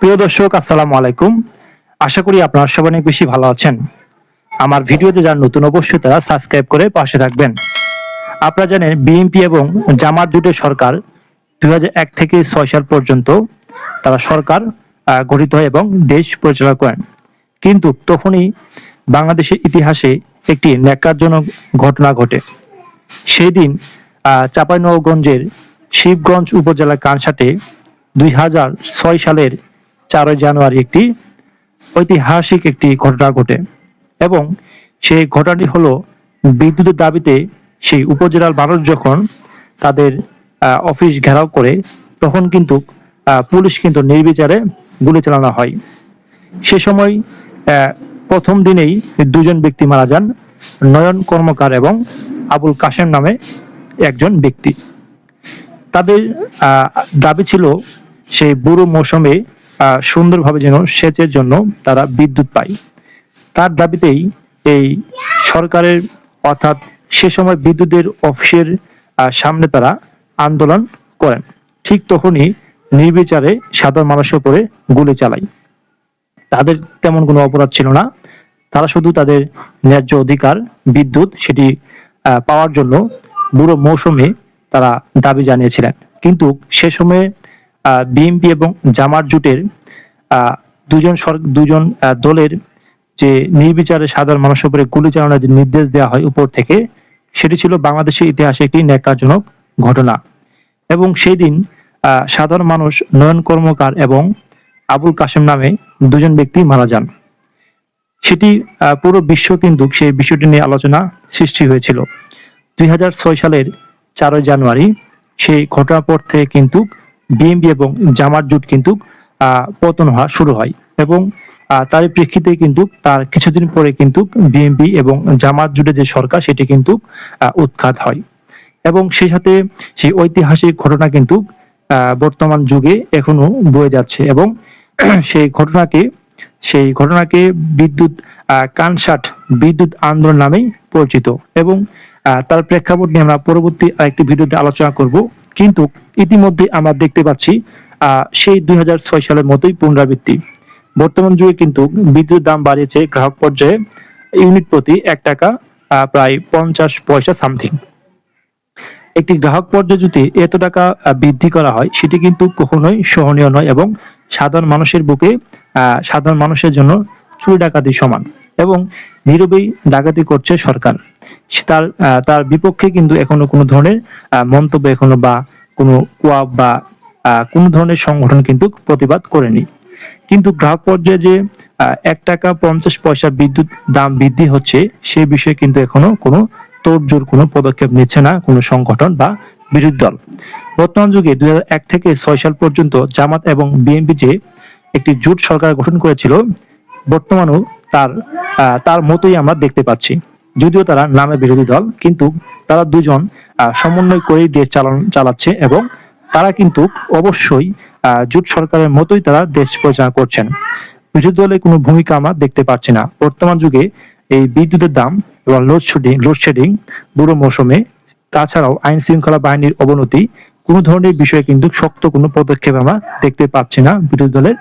প্রিয় দর্শক, আসসালামু আলাইকুম। আশা করি আপনারা সবাই অনেক বেশি ভালো আছেন। আমার ভিডিওতে যারা নতুন, অবশ্যই তারা সাবস্ক্রাইব করে পাশে থাকবেন। আপনারা জানেন বিএনপি এবং জামাত জোটের সরকার 2001 থেকে 6 সাল পর্যন্ত তারা সরকার গঠিত হয় এবং দেশ পরিচালনা করেন। কিন্তু তখনই বাংলাদেশের ইতিহাসে একটি ন্যাক্কারজনক ঘটনা ঘটে। সেই দিন চাঁপাইনবাবগঞ্জের শিবগঞ্জ উপজেলার কানসাটে 2006 সালের 4 জানুয়ারি একটি ঐতিহাসিক একটি ঘটনা ঘটে এবং সেই ঘটনাটি হলো বিদ্যুতের দাবিতে সেই উপজেলার মানুষ যখন তাদের অফিস ঘেরাও করে, তখন কিন্তু পুলিশ কিন্তু নির্বিচারে গুলি চালানো হয়। সে সময় প্রথম দিনেই দুজন ব্যক্তি মারা যান, নয়ন কর্মকার এবং আবুল কাশেম নামে একজন ব্যক্তি। তাদের দাবি ছিল সেই বুড়ো মৌসুমে সুন্দরভাবে যেন সেচের জন্য তারা বিদ্যুৎ পায়। তার দাবিতেই এই সরকারের অর্থাৎ সে সময় বিদ্যুতের অফিসের সামনে তারা আন্দোলন করেন। ঠিক তখনই নির্বিচারে সাধারণ মানুষের উপরে গুলি চালায়। তাদের তেমন কোনো অপরাধ ছিল না, তারা শুধু তাদের ন্যায্য অধিকার বিদ্যুৎ সেটি পাওয়ার জন্য বুড়ো মৌসুমে তারা দাবি জানিয়েছিলেন। কিন্তু সে সময়ে বিএনপি এবং জামাত জোটের দুজন দলের যে নির্বিচারে সাধারণ মানুষের উপরে গুলি চালানোর যে নির্দেশ দেওয়া হয় উপর থেকে, সেটি ছিল বাংলাদেশের ইতিহাসে একটি ন্যাক্কারজনক ঘটনা। এবং সেই দিন সাধারণ মানুষ নয়ন কর্মকার এবং আবুল কাশেম নামে দুজন ব্যক্তি মারা যান। সেটি পুরো বিশ্ব কিন্তু সেই বিষয়টি নিয়ে আলোচনা সৃষ্টি হয়েছিল। 2006 সালের 4 জানুয়ারি সেই ঘটনার পর থেকে কিন্তু বিএনপি এবং জামাত জোট কিন্তু পতন হওয়া শুরু হয় এবং তার প্রেক্ষিতে কিন্তু তার কিছুদিন পরে কিন্তু বিএনপি এবং জামাত জোটের যে সরকার সেটি কিন্তু উৎখাত হয় এবং সেই সাথে সেই ঐতিহাসিক ঘটনা কিন্তু বর্তমান যুগে এখনো বয়ে যাচ্ছে এবং সেই ঘটনাকে বিদ্যুৎ কানসাট বিদ্যুৎ আন্দোলন নামেই পরিচিত এবং তার প্রেক্ষাপট নিয়ে আমরা পরবর্তী আরেকটি ভিডিওতে আলোচনা করব। কিন্তু ইতিমধ্যে আমরা দেখতে পাচ্ছি সেই 2006 সালের মতোই পুনরাবৃত্তি। বর্তমান যুগে কিন্তু বিদ্যুৎ দাম বাড়িয়েছে গ্রাহক পর্যায়ে ইউনিট প্রতি 1 টাকা প্রায় 50 পয়সা সামথিং। একটি গ্রাহক পর্যায়ে যদি এত টাকা বৃদ্ধি করা হয়, সেটি কিন্তু কখনোই সহনীয় নয় এবং সাধারণ মানুষের বুকে সাধারণ মানুষের জন্য চুরি ডাকাতি সমান এবং নীরবেই ডাকাতি করছে সরকার। তার বিপক্ষে কিন্তু এখনো কোনো ধরনের মন্তব্য এখনো বা কোনো কোয়াব বা কোনো ধরনের সংগঠন কিন্তু প্রতিবাদ করেনি। কিন্তু গ্রাহক পর্যায়ে যে 1 টাকা 50 পয়সা বিদ্যুৎ দাম বৃদ্ধি হচ্ছে, সেই বিষয়ে কিন্তু এখনো কোনো তোড়জোড় কোনো পদক্ষেপ নিচ্ছে না কোনো সংগঠন বা বিরোধী দল। বর্তমান যুগে 2001 থেকে 6 সাল পর্যন্ত জামাত এবং বিএনপি যে একটি জোট সরকার গঠন করেছিল, বর্তমানেও তার মতোই আমরা দেখতে পাচ্ছি। যদিও তারা নামে বিরোধী দল, কিন্তু তারা দুজন সমন্বয় করেই দেশ চালাচ্ছে এবং তারা কিন্তু অবশ্যই জোট সরকারের মতোই তারা দেশ পরিচালনা করছেন। বিরোধী দলের কোনো ভূমিকা আমরা দেখতে পাচ্ছি না। বর্তমান যুগে এই বিদ্যুতের দাম এবং লোডশেডিং বুড়ো মৌসুমে, তাছাড়াও আইন শৃঙ্খলা বাহিনীর অবনতি, কোনো ধরনের বিষয়ে কিন্তু শক্ত কোনো পদক্ষেপ আমরা দেখতে পাচ্ছি না বিরোধী দলের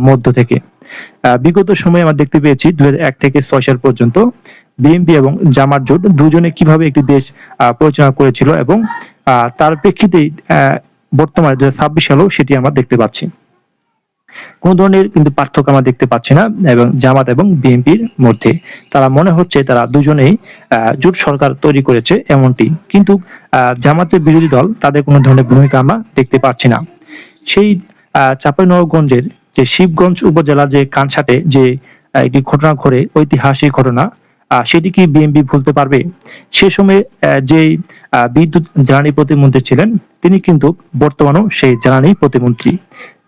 মধ্য থেকে। বিগত সময়ে আমরা দেখতে পেয়েছি 2001 থেকে 6 সাল পর্যন্ত বিএনপি এবং জামাত জোট দুজনে কিভাবে একটি দেশ পরিচালনা করেছিল এবং তার প্রেক্ষিতেই বর্তমানে 2026 সালেও সেটি আমরা দেখতে পাচ্ছি। কোন ধরনের কিন্তু পার্থক্য আমরা দেখতে পাচ্ছি না এবং জামাত এবং বিএনপির মধ্যে। তারা মনে হচ্ছে তারা দুজনেই জোট সরকার তৈরি করেছে এমনটি, কিন্তু জামাতের বিরোধী দল তাদের কোনো ধরনের ভূমিকা আমরা দেখতে পাচ্ছি না। সেই চাঁপাইনবাবগঞ্জের যে শিবগঞ্জ উপজেলা যে কানসাটে যে একটি ঘটনা ঘটে, ঐতিহাসিক ঘটনা, সেটি কি বিএনপি ভুলতে পারবে? সে সময় যেই বিদ্যুৎ জ্বালানি প্রতিমন্ত্রী ছিলেন, তিনি কিন্তু বর্তমানেও সেই জ্বালানি প্রতিমন্ত্রী।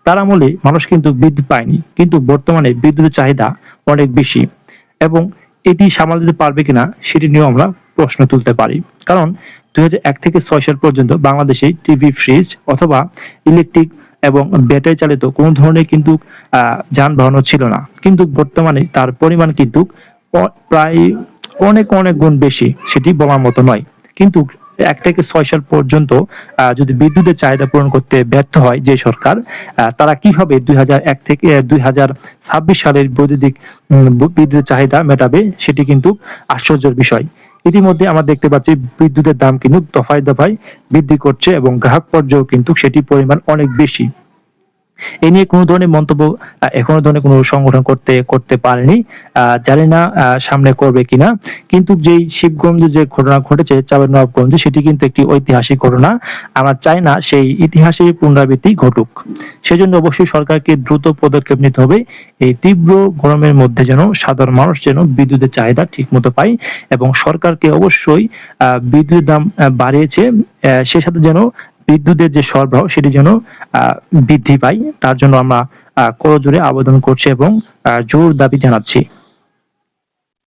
তার আমলে মানুষ কিন্তু বিদ্যুৎ পায়নি, কিন্তু বর্তমানে বিদ্যুতের চাহিদা অনেক বেশি এবং এটি সামাল দিতে পারবে কিনা সেটি নিয়েও আমরা প্রশ্ন তুলতে পারি। কারণ 2001 থেকে 6 সাল পর্যন্ত বাংলাদেশে টিভি, ফ্রিজ অথবা ইলেকট্রিক এবং ব্যাটারি চালিত কোনো ধরনের কিন্তু যানবাহনও ছিল না, কিন্তু বর্তমানে তার পরিমাণ কিন্তু প্রায় অনেক অনেক গুণ বেশি, সেটি বলার মতো নয়। কিন্তু 1 থেকে 6 সাল পর্যন্ত যদি বিদ্যুতের চাহিদা পূরণ করতে ব্যর্থ হয় যে সরকার, তারা কিভাবে 2001 থেকে 2026 সালের বৈদ্যুতিক বিদ্যুতের চাহিদা মেটাবে, সেটি কিন্তু আশ্চর্যের বিষয়। ইতিমধ্যে আমরা দেখতে পাচ্ছি বিদ্যুতের দাম কিন্তু দফায় দফায় বৃদ্ধি করছে এবং গ্রাহক পর্যায়েও কিন্তু সেটির পরিমাণ অনেক বেশি। এ নিয়ে কোনো ধরনের মন্তব্য এখনো ধরনের কোনো সংগঠন করতে পারেনি। জানি না সামনে করবে কিনা। কিন্তু যেই শিবগঞ্জে যে ঘটনা ঘটেছে চাঁপাইনবাবগঞ্জে, সেটি কিন্তু একটি ঐতিহাসিক ঘটনা। আমরা চাই না সেই ইতিহাসের পুনরাবৃত্তি ঘটুক। সেজন্য অবশ্যই সরকারকে দ্রুত পদক্ষেপ নিতে হবে। এই তীব্র গরমের মধ্যে যেন সাধারণ মানুষ যেন বিদ্যুতের চাহিদা ঠিকমতো পায়, এবং সরকারকে অবশ্যই বিদ্যুতের দাম বাড়িয়েছে, সে সাথে যেন বিদ্যুতের যে সরবরাহ সেটি যেন বৃদ্ধি পায়, তার জন্য আমরা করজোড়ে আবেদন করছি এবং জোর দাবি জানাচ্ছি।